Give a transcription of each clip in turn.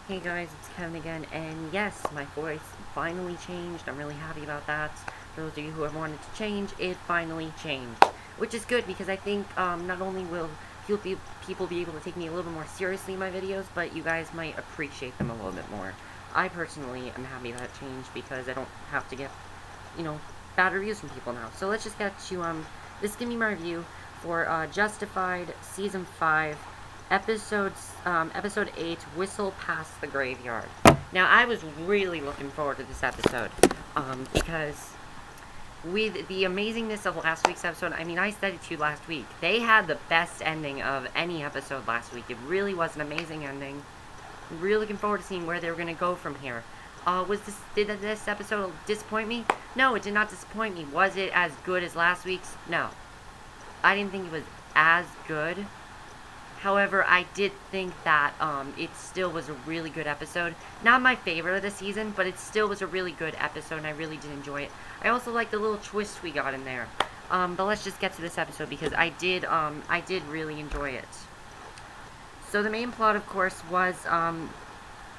Hey guys, it's Kevin again, and yes, my voice finally changed. I'm really happy about that. For those of you who have wanted to change, it finally changed. Which is good because I think not only will people be able to take me a little bit more seriously in my videos, but you guys might appreciate them a little bit more. I personally am happy that changed because I don't have to get, bad reviews from people now. So let's just get to, this is going to be my review for Justified Season 5, Episode 8, Whistle Past the Graveyard. Now, I was really looking forward to this episode, because with the amazingness of last week's episode, I mean, I said it to you last week, they had the best ending of any episode last week. It really was an amazing ending. I'm really looking forward to seeing where they were going to go from here. Did this episode disappoint me? No, it did not disappoint me. Was it as good as last week's? No. I didn't think it was as good. However, I did think that it still was a really good episode. Not my favorite of the season, but it still was a really good episode, and I really did enjoy it. I also like the little twist we got in there. But let's just get to this episode because I did really enjoy it. So the main plot, of course, was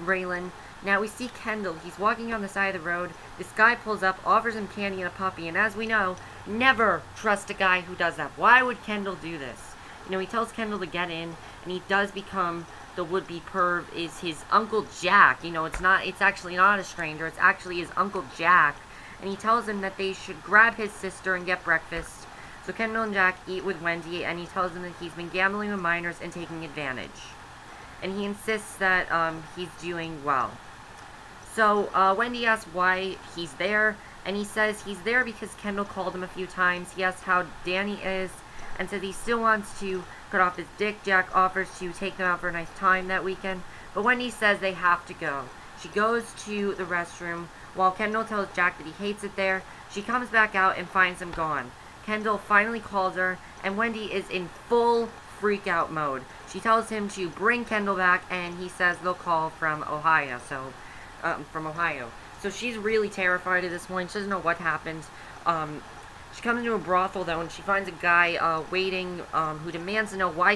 Raylan. Now we see Kendall. He's walking on the side of the road. This guy pulls up, offers him candy and a puppy, and as we know, never trust a guy who does that. Why would Kendall do this? He tells Kendall to get in, and he does become the would-be perv is his Uncle Jack. It's actually not a stranger. It's actually his Uncle Jack. And he tells him that they should grab his sister and get breakfast. So Kendall and Jack eat with Wendy, and he tells them that he's been gambling with minors and taking advantage. And he insists that he's doing well. So Wendy asks why he's there, and he says he's there because Kendall called him a few times. He asks how Danny is, and says he still wants to cut off his dick. Jack offers to take them out for a nice time that weekend, but Wendy says they have to go. She goes to the restroom, while Kendall tells Jack that he hates it there. She comes back out and finds him gone. Kendall finally calls her, and Wendy is in full freak-out mode. She tells him to bring Kendall back, and he says they'll call from Ohio, So she's really terrified at this point. She doesn't know what happened. She comes into a brothel, though, and she finds a guy waiting who demands to know who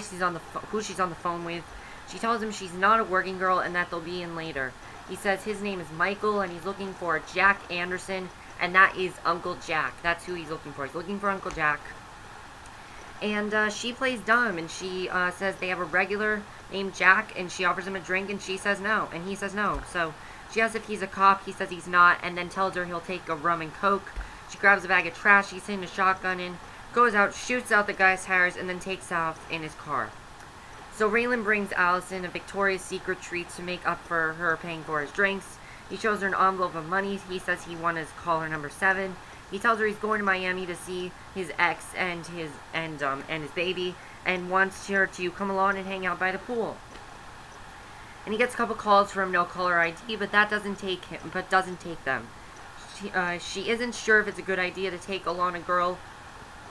she's on the phone with. She tells him she's not a working girl and that they'll be in later. He says his name is Michael, and he's looking for Jack Anderson, and that is Uncle Jack. That's who he's looking for. He's looking for Uncle Jack. And she plays dumb, and she says they have a regular named Jack, and she offers him a drink, and she says no, and he says no. So she asks if he's a cop. He says he's not, and then tells her he'll take a rum and coke. She grabs a bag of trash he's hitting a shotgun in, goes out, shoots out the guy's tires, and then takes off in his car. So Raylan brings Allison a Victoria's Secret treat to make up for her paying for his drinks. He shows her an envelope of money. He says he wants to call her number 7. He tells her he's going to Miami to see his ex and his baby, and wants her to come along and hang out by the pool. And he gets a couple calls from no caller ID, but doesn't take them. She isn't sure if it's a good idea to take along a girl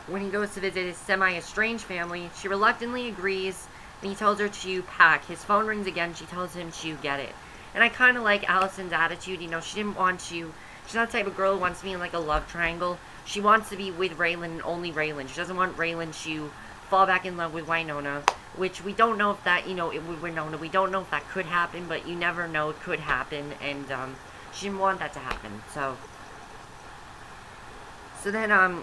when he goes to visit his semi-estranged family. She reluctantly agrees, and he tells her to pack. His phone rings again. She tells him to get it. And I kind of like Allison's attitude. She didn't want to. She's not the type of girl who wants to be in like a love triangle. She wants to be with Raylan and only Raylan. She doesn't want Raylan to fall back in love with Winona, which we don't know if that, with Winona, we don't know if that could happen, but you never know, it could happen, and she didn't want that to happen. So then,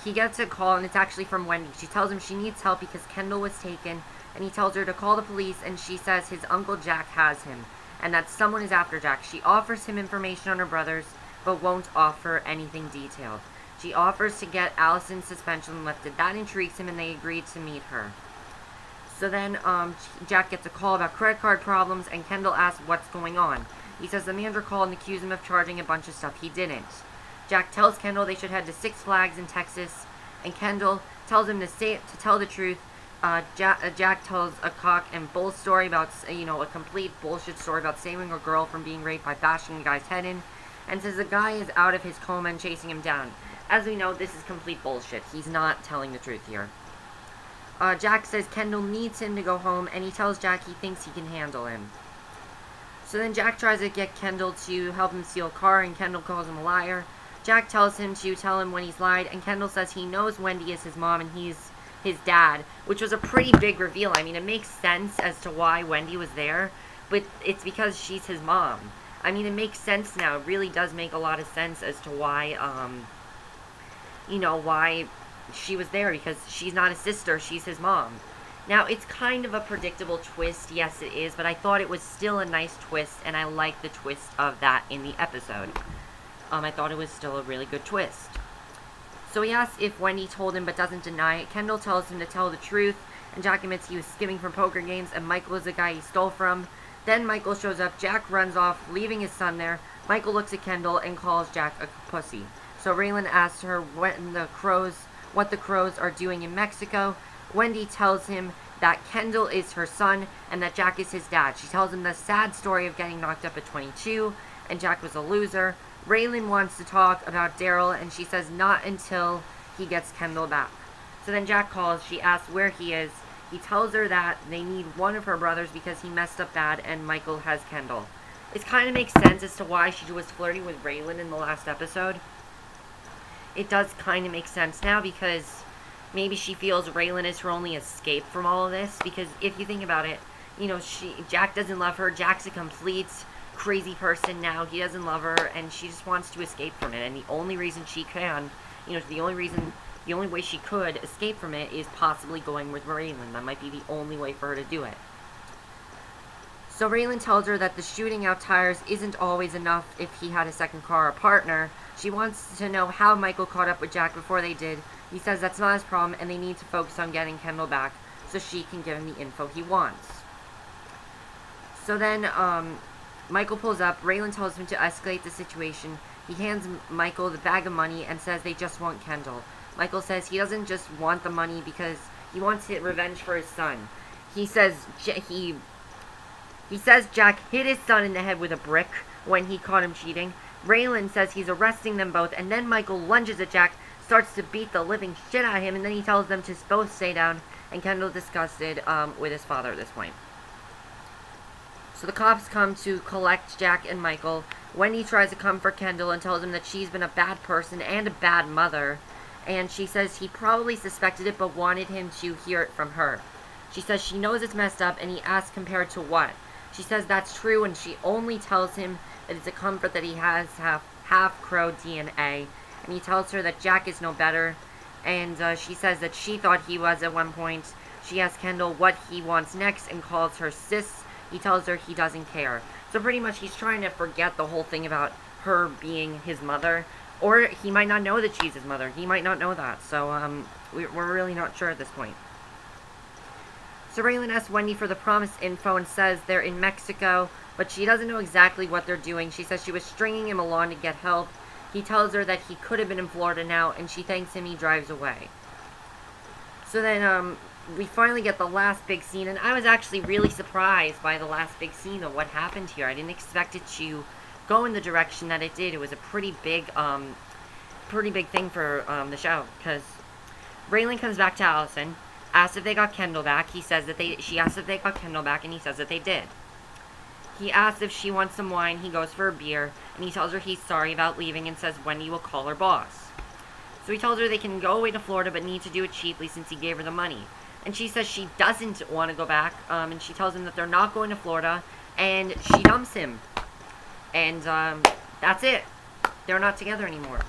he gets a call, and it's actually from Wendy. She tells him she needs help because Kendall was taken, and he tells her to call the police, and she says his Uncle Jack has him, and that someone is after Jack. She offers him information on her brothers, but won't offer anything detailed. She offers to get Allison's suspension lifted. That intrigues him, and they agree to meet her. So then, Jack gets a call about credit card problems, and Kendall asks what's going on. He says the manager called and accused him of charging a bunch of stuff he didn't. Jack tells Kendall they should head to Six Flags in Texas, and Kendall tells him to tell the truth. Jack tells a cock and bull story about, a complete bullshit story about saving a girl from being raped by bashing a guy's head in, and says the guy is out of his coma and chasing him down. As we know, this is complete bullshit. He's not telling the truth here. Jack says Kendall needs him to go home, and he tells Jack he thinks he can handle him. So then Jack tries to get Kendall to help him steal a car, and Kendall calls him a liar. Jack tells him to tell him when he's lied, and Kendall says he knows Wendy is his mom and he's his dad, which was a pretty big reveal. I mean, it makes sense as to why Wendy was there, but it's because she's his mom. I mean, it makes sense now. It really does make a lot of sense as to why, why she was there, because she's not his sister, she's his mom. Now, it's kind of a predictable twist, yes it is, but I thought it was still a nice twist, and I liked the twist of that in the episode. I thought it was still a really good twist. So he asks if Wendy told him but doesn't deny it. Kendall tells him to tell the truth, and Jack admits he was skimming from poker games, and Michael is the guy he stole from. Then Michael shows up, Jack runs off, leaving his son there. Michael looks at Kendall and calls Jack a pussy. So Raylan asks her what the crows are doing in Mexico. Wendy tells him that Kendall is her son and that Jack is his dad. She tells him the sad story of getting knocked up at 22, and Jack was a loser. Raylan wants to talk about Daryl, and she says not until he gets Kendall back. So then Jack calls, she asks where he is. He tells her that they need one of her brothers because he messed up bad, and Michael has Kendall. It kind of makes sense as to why she was flirting with Raylan in the last episode. It does kind of make sense now, because maybe she feels Raylan is her only escape from all of this, because if you think about it, Jack doesn't love her. Jack's a complete crazy person now. He doesn't love her, and she just wants to escape from it, and the only reason she can, the only way she could escape from it is possibly going with Raylan. That might be the only way for her to do it. So Raylan tells her that the shooting out tires isn't always enough if he had a second car or partner. She wants to know how Michael caught up with Jack before they did. He says that's not his problem, and they need to focus on getting Kendall back so she can give him the info he wants. So then, Michael pulls up. Raylan tells him to escalate the situation. He hands Michael the bag of money and says they just want Kendall. Michael says he doesn't just want the money because he wants revenge for his son. He says Jack hit his son in the head with a brick when he caught him cheating. Raylan says he's arresting them both, and then Michael lunges at Jack, starts to beat the living shit out of him, and then he tells them to both stay down, and Kendall disgusted with his father at this point. So the cops come to collect Jack and Michael. Wendy tries to comfort Kendall and tells him that she's been a bad person and a bad mother, and she says he probably suspected it but wanted him to hear it from her. She says she knows it's messed up, and he asks compared to what. She says that's true, and she only tells him that it's a comfort that he has half Crow DNA, and he tells her that Jack is no better, and she says that she thought he was at one point. She asks Kendall what he wants next and calls her sis. He tells her he doesn't care. So pretty much he's trying to forget the whole thing about her being his mother, or he might not know that she's his mother. He might not know that, so we're really not sure at this point. So Raylan asks Wendy for the promised info and says they're in Mexico, but she doesn't know exactly what they're doing. She says she was stringing him along to get help. He tells her that he could have been in Florida now, and she thanks him. He drives away. So then we finally get the last big scene, and I was actually really surprised by the last big scene of what happened here. I didn't expect it to go in the direction that it did. It was a pretty big thing for the show, because Raylan comes back to Allison, asks if they got Kendall back. She asks if they got Kendall back, and he says that they did. He asks if she wants some wine. He goes for a beer, and he tells her he's sorry about leaving and says Wendy will call her boss. So he tells her they can go away to Florida but need to do it cheaply since he gave her the money. And she says she doesn't want to go back, and she tells him that they're not going to Florida, and she dumps him. And that's it. They're not together anymore.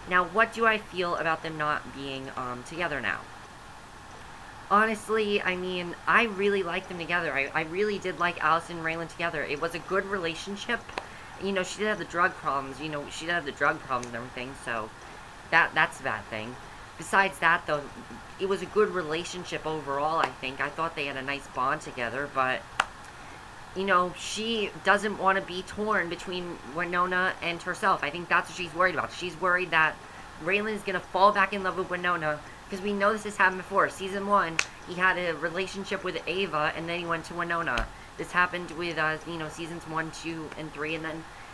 Now, what do I feel about them not being together now? Honestly, I mean, I really like them together. I really did like Allison and Raylan together. It was a good relationship. She did have the drug problems. She did have the drug problems and everything, so that's a bad thing. Besides that, though, it was a good relationship overall, I think. I thought they had a nice bond together, but, she doesn't want to be torn between Winona and herself. I think that's what she's worried about. She's worried that Raylan is going to fall back in love with Winona, because we know this has happened before. Season 1, he had a relationship with Ava, and then he went to Winona. This happened with, seasons 1, 2, and 3, and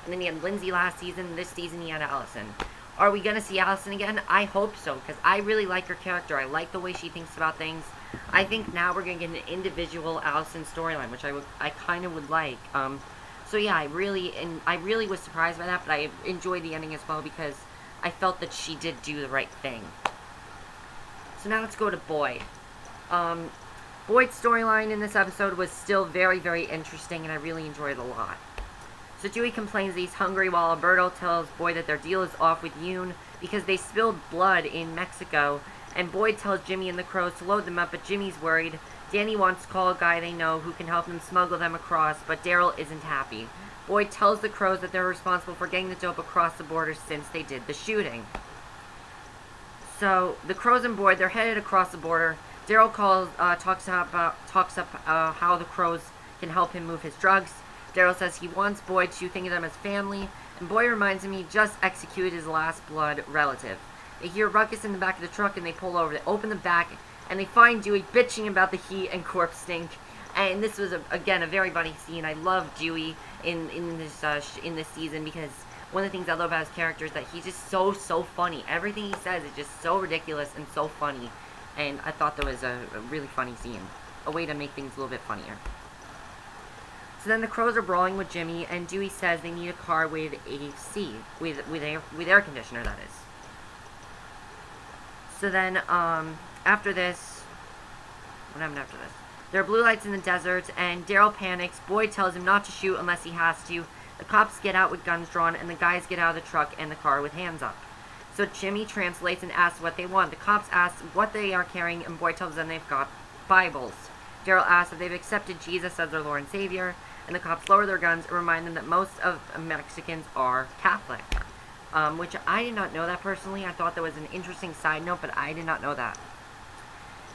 then he had Lindsay last season. This season he had Allison. Are we going to see Allison again? I hope so, because I really like her character. I like the way she thinks about things. I think now we're going to get an individual Allison storyline, which I kind of would like. So yeah, I really was surprised by that, but I enjoyed the ending as well because I felt that she did do the right thing. So now let's go to Boyd. Boyd's storyline in this episode was still very, very interesting, and I really enjoyed it a lot. So Dewey complains that he's hungry, while Alberto tells Boyd that their deal is off with Yoon because they spilled blood in Mexico, and Boyd tells Jimmy and the Crows to load them up, but Jimmy's worried. Danny wants to call a guy they know who can help them smuggle them across, but Daryl isn't happy. Boyd tells the Crows that they're responsible for getting the dope across the border since they did the shooting. So the Crows and Boyd, they're headed across the border. Daryl talks up how the Crows can help him move his drugs. Daryl says he wants Boyd to think of them as family, and Boyd reminds him he just executed his last blood relative. They hear ruckus in the back of the truck, and they pull over. They open the back, and they find Dewey bitching about the heat and corpse stink. And this was, again, a very funny scene. I love Dewey in this season because one of the things I love about his character is that he's just so funny. Everything he says is just so ridiculous and so funny. And I thought that was a really funny scene. A way to make things a little bit funnier. So then the Crows are brawling with Jimmy, and Dewey says they need a car with AC, with air conditioner, that is. So then, after this, what happened after this? There are blue lights in the desert, and Daryl panics. Boyd tells him not to shoot unless he has to. The cops get out with guns drawn, and the guys get out of the truck and the car with hands up. So Jimmy translates and asks what they want. The cops ask what they are carrying, and Boyd tells them they've got Bibles. Daryl asks if they've accepted Jesus as their Lord and Savior, and the cops lower their guns and remind them that most of Mexicans are Catholic. Which I did not know that personally. I thought that was an interesting side note, but I did not know that.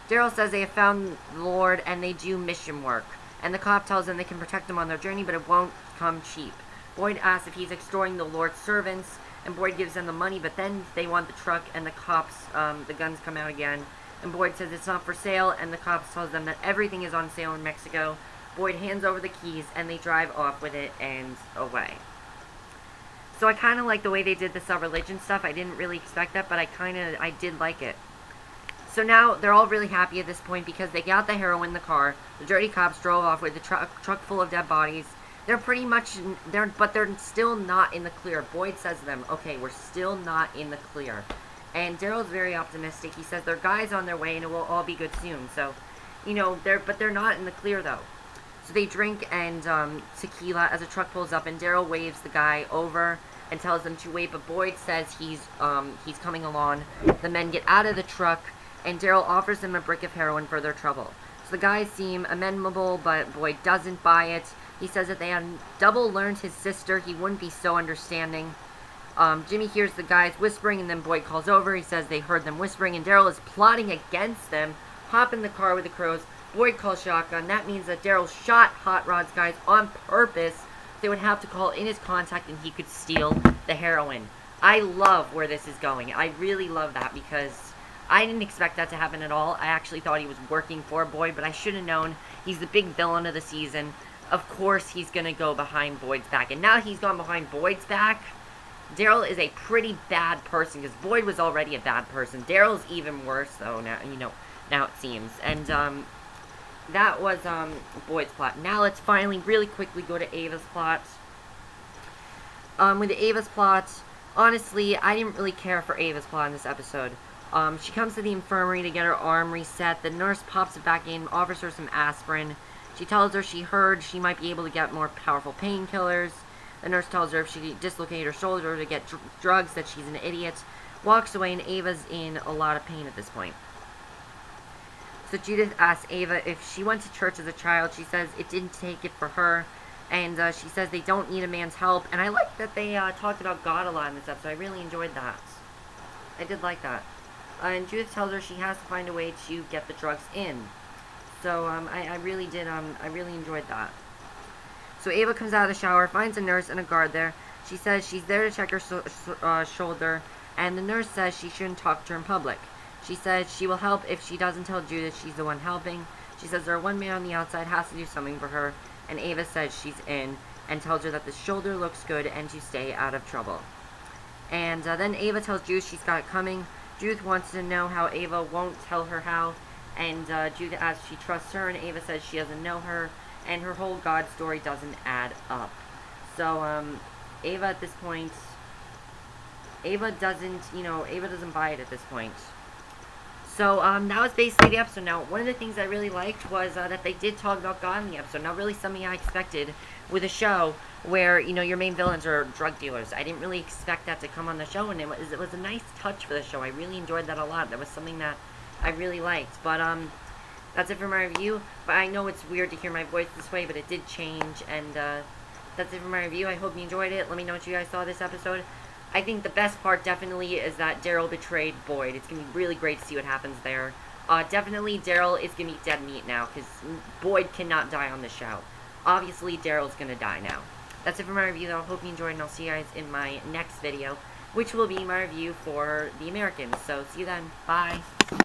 Daryl says they have found the Lord and they do mission work, and the cop tells them they can protect them on their journey, but it won't come cheap. Boyd asks if he's extorting the Lord's servants, and Boyd gives them the money, but then they want the truck, and the cops, the guns come out again, and Boyd says it's not for sale, and the cops tells them that everything is on sale in Mexico. Boyd hands over the keys, and they drive off with it and away. So I kind of like the way they did the religion stuff. I didn't really expect that, but I did like it. So now they're all really happy at this point because they got the heroin in the car. The dirty cops drove off with the truck full of dead bodies. They're pretty much, but they're still not in the clear. Boyd says to them, okay, we're still not in the clear. And Daryl's very optimistic. He says their guys on their way and it will all be good soon. So, you know, they're not in the clear though. So they drink and tequila as a truck pulls up, and Daryl waves the guy over and tells them to wait, but Boyd says he's coming along. The men get out of the truck, and Daryl offers them a brick of heroin for their trouble. So the guys seem amenable, but Boyd doesn't buy it. He says that they had double learned his sister, he wouldn't be so understanding. Jimmy hears the guys whispering, and then Boyd calls over. He says they heard them whispering, and Daryl is plotting against them. Hop in the car with the Crows. Boyd calls shotgun. That means that Daryl shot Hot Rod's guys on purpose. They would have to call in his contact, and he could steal the heroin. I love where this is going. I really love that because I didn't expect that to happen at all. I actually thought he was working for Boyd, but I should have known he's the big villain of the season. Of course he's going to go behind Boyd's back. And now he's gone behind Boyd's back. Daryl is a pretty bad person because Boyd was already a bad person. Daryl's even worse, though, now, now it seems. And, that was, Boyd's plot. Now let's finally, really quickly go to Ava's plot. With Ava's plot, honestly, I didn't really care for Ava's plot in this episode. She comes to the infirmary to get her arm reset. The nurse pops it back in, offers her some aspirin. She tells her she heard she might be able to get more powerful painkillers. The nurse tells her if she dislocated her shoulder to get drugs that she's an idiot. Walks away, and Ava's in a lot of pain at this point. So Judith asks Ava if she went to church as a child. She says it didn't take it for her. And she says they don't need a man's help. And I like that they talked about God a lot in this episode. I really enjoyed that. I did like that. And Judith tells her she has to find a way to get the drugs in. So I really did. I really enjoyed that. So Ava comes out of the shower, finds a nurse and a guard there. She says she's there to check her shoulder. And the nurse says she shouldn't talk to her in public. She says she will help if she doesn't tell Judith she's the one helping. She says there one man on the outside has to do something for her, and Ava says she's in, and tells her that the shoulder looks good and to stay out of trouble. And then Ava tells Judith she's got it coming. Judith wants to know how Ava won't tell her how, and Judith asks if she trusts her, and Ava says she doesn't know her, and her whole God story doesn't add up. So, Ava at this point, Ava doesn't buy it at this point. So, that was basically the episode. Now, one of the things I really liked was that they did talk about God in the episode. Not really something I expected with a show where, your main villains are drug dealers. I didn't really expect that to come on the show, and it was a nice touch for the show. I really enjoyed that a lot. That was something that I really liked. But, that's it for my review. But I know it's weird to hear my voice this way, but it did change, and, that's it for my review. I hope you enjoyed it. Let me know what you guys saw this episode. I think the best part definitely is that Daryl betrayed Boyd. It's going to be really great to see what happens there. Definitely Daryl is going to be dead meat now, because Boyd cannot die on the show. Obviously, Daryl's going to die now. That's it for my review, though. I hope you enjoyed, and I'll see you guys in my next video, which will be my review for The Americans. So, see you then. Bye.